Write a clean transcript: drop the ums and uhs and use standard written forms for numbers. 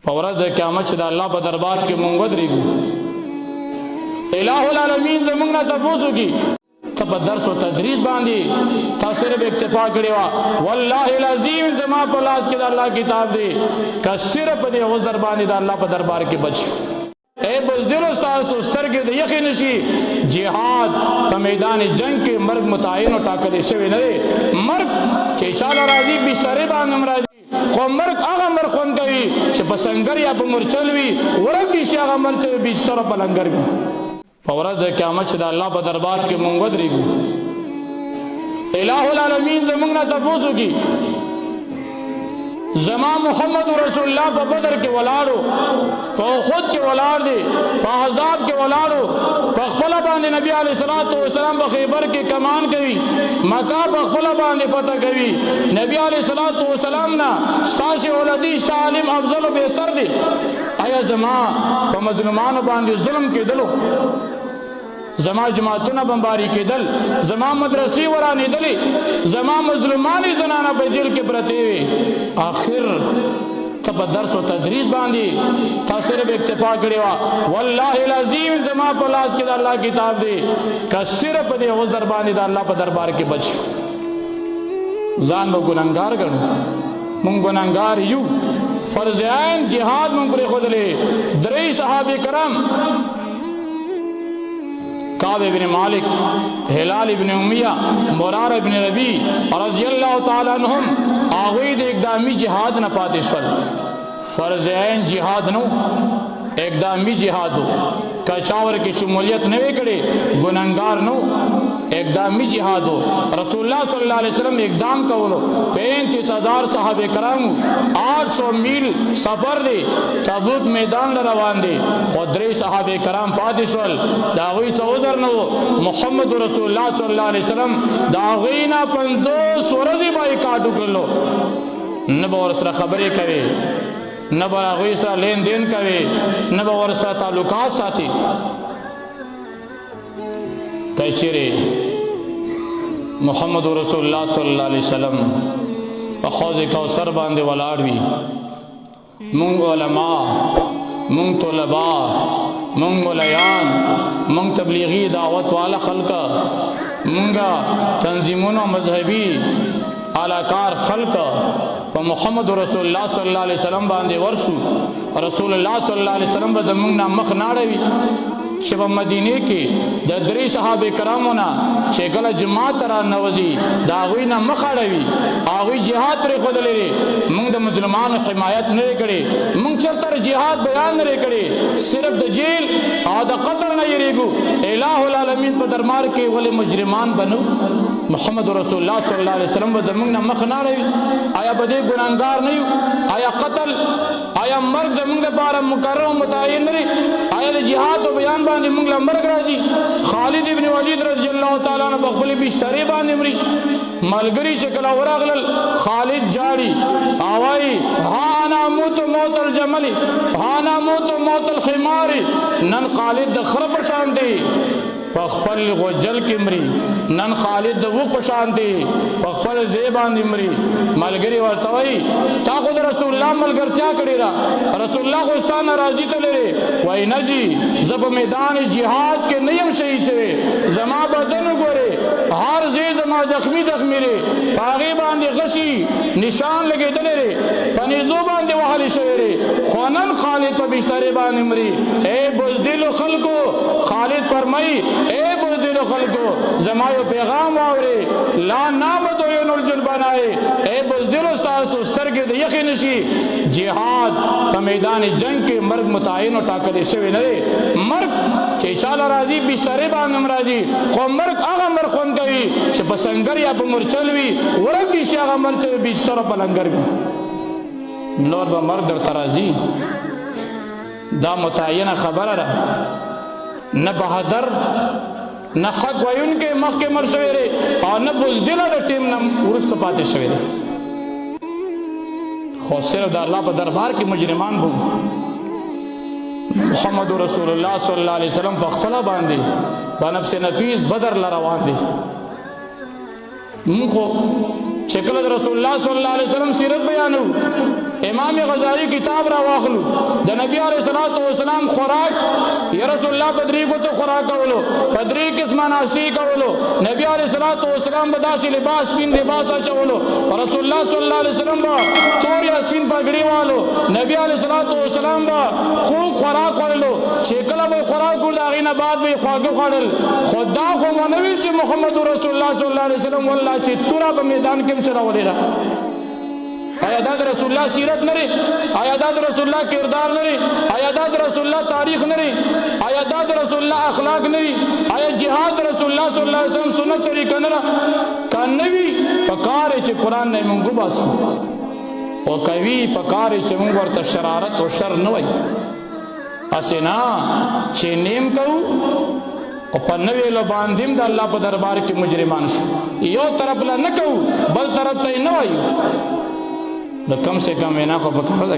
په ورځ د قیامت چې د الله په دربار کې مونږ ودرېږو الہ العالمین زمونږ نه تپوس وکړي ته په درس و تدریس باندې تا صرف اکتفا کړې وه والله العظیم زما په لاس کې د الله کتاب دی که صرف په دې عذر باندې د الله په دربار کې بچ شو اے بزدلو ستاسو سترګې د یخې نشي جهاد په میدان جنگ کې مرګ متعین او ټاکلی شوی نه دی مرګ چې چاله راځي بسترې باندې هم راځي خو مرګ هغه مرګ خوند کوي چې په سنګر یا په مورچل وي ورک دي شي هغه مرګ چې بستر په لنګر وي په ورځ د قیامت چې د الله په دربار کې مونږ ودرېږو الہ العالمین زمونږ نه تپوس وکړي زما محمد رسول الله په بدر کې ولاړو په احد کې ولاړ دی په احزاب کې ولاړو په خپل باندې نبی علیه الصلاۃ والسلام په خیبر کې کمان کوي مکه په خپل باندې پته کوي نبی علیه الصلاۃ والسلام نه ستاسو ولدي تعلیم افضل او بهتر دی آیا زما په مظلومانو باندې ظلم کېدلو زما جماعتونه بمباری کېدل زما مدرسې ورانېدلې زما مظلومانې زنانه په جیل کې پرتې وې آخر ته په درس و تدریس باندې تا صرف اکتفا کړې وه والله العظیم زما په لاس کې د الله کتاب دی که صرف په دې عذر باندې د الله په دربار کې بچ شو ځان به ګنهګار ګڼو مونږ ګنهګار یو فرض عین جهاد مونږ پرېښودلی درې صحابه کرام کعب ابن مالک هلال ابن امیہ مرار ابن ربی رضی اللہ تعالی عنہم آغوی د اقدامی جہاد نہ پاتے شول فرض عین جہاد نو اقدامی جہاد ہو کچاور کی شمولیت نوے کڑے گنہگار نو اقدامی جہاد ہو رسول اللہ صلی اللہ علیہ وسلم اقدام کولو 35,000 صحابہ کرام 800 میل سفر دے تبوک میدان روان دے خودری صحابہ کرام پاتے شول داغوی چوزر نو محمد رسول اللہ صلی اللہ علیہ وسلم داغوینا 50 ورزی بائی کاٹو کرلو نبا ورسر خبری کوئے نبا آغوی سره لین دین کوي نبا ورسره تعلقات ساتي کچره محمد رسول الله صلی الله علیه وسلم په حوض کوثر باندې ولاړ وي مونږ علما مونږ طلبا مونږ مليان مونږ تبلیغی دعوت والا خلق مونږه تنظیمونو مذهبي علاکار خلق په محمد رسول الله صلی الله علیه وسلم باندې ورسو رسول الله صلی الله علیه وسلم به موږ نه مخ ناړوي چې په مدینه کې د درې صحابه کرامو نه چې کله جماعت را نوځي دا غوی نه مخ اړوي هغه جهاد پر خود لري موږ د مسلمانانو حمایت نه کړي موږ چرته جهاد بیان نه کړي صرف د جیل او د قتل نه یریګو الہ العالمین په دربار کې ولې مجرمان بنو محمد رسول الله صلی الله علیه وسلم به موږ نه مخ ناړوي آیا به دې ګناګار نه یو آیا قتل آیا مرګ زموږ لپاره مقرر متعین لري آیا د جهاد او بیان باندې موږ له مرګ راځي خالد ابن ولید رضی الله تعالی عنہ په خپل بسترې باندې مري ملګری چې کله ورغلل خالد جاړي اوای ها انا موت موت الجمل ها انا موت موت الخمار نن خالد د خر په شان دی په خپل غوجل کې مري نن خالد د وخ په شان دی په خپل زیبان مري ملګری ورته وای تا خو د رسول الله ملګرتیا کړی را رسول الله خو ستانه راضی ته لري وای نجی زب میدان جهاد کې نیم شهید شوی زما بدن وګوره هر زید ما زخمی لري پاغي باندې غشي نشان لګیدل لري پنيزو باندې وهل شوی لري خونن خالد په بستر باندې مري اے بزدل خلکو خالد فرمای اے بزدل خلکو زما یو پیغام اوري لا نامت وین الجلبنای اے بزدل استاد سترګې د یقین شي جهاد په میدان جنگ کې مرګ متعین او ټاکل شوی نه دی مرګ چې چاله راځي بستر باندې راځي خو مرګ هغه مرګ خون کوي چې په سنگر یا په مورچل وي ورکی شي هغه مرګ چې بستر په لنګر وي نور به مرګ در ترازی دا متعینه خبره ده نه بهادر نه حق وایونکي مخکې مر شوی دی او نه بزدله د ټیم نه وروسته پاتې شوی دی خو صرف د الله په دربار کې مجرمان بو محمد رسول الله صلی الله علیه وسلم په خپل باندې په نفس نفیس بدر ل روان دي مونږ خو چې کله د رسول الله صلی الله علیه وسلم سیرت بیانو امام غزالی کتاب را واخلو د نبی علیہ الصلوۃ والسلام خوراک یا رسول الله بدری کو ته خوراک کولو بدری قسمه ناشتی کولو نبی علیہ الصلوۃ والسلام بداسي لباس پین لباس اچولو رسول الله صلی الله علیه وسلم با تور یا پین پګړی والو نبی علیہ الصلوۃ والسلام با خوب خوراک ورلو چې کله به خوراک ول غینه بعد به خواږه خړل خدا خو منوي چې محمد رسول الله صلی الله علیه وسلم والله چې تورا په میدان کې چراولې را آیا دا رسول الله سیرت نری آیا دا رسول الله کردار نری آیا دا رسول الله تاریخ نری آیا دا رسول الله اخلاق نری آیا جهاد رسول الله صلی الله علیه وسلم سنت طریقه نرا کانوی پکار چې قران نه مونږ باسو او کوي پکار چې مونږ ورته شرارت او شر نه وای اسنا چې نیم کو او په نوې له باندې د الله په دربار کې مجرمان شو یو طرف لا نه کو بل طرف ته نه وای نو کم سے کم وینا خو پکار ده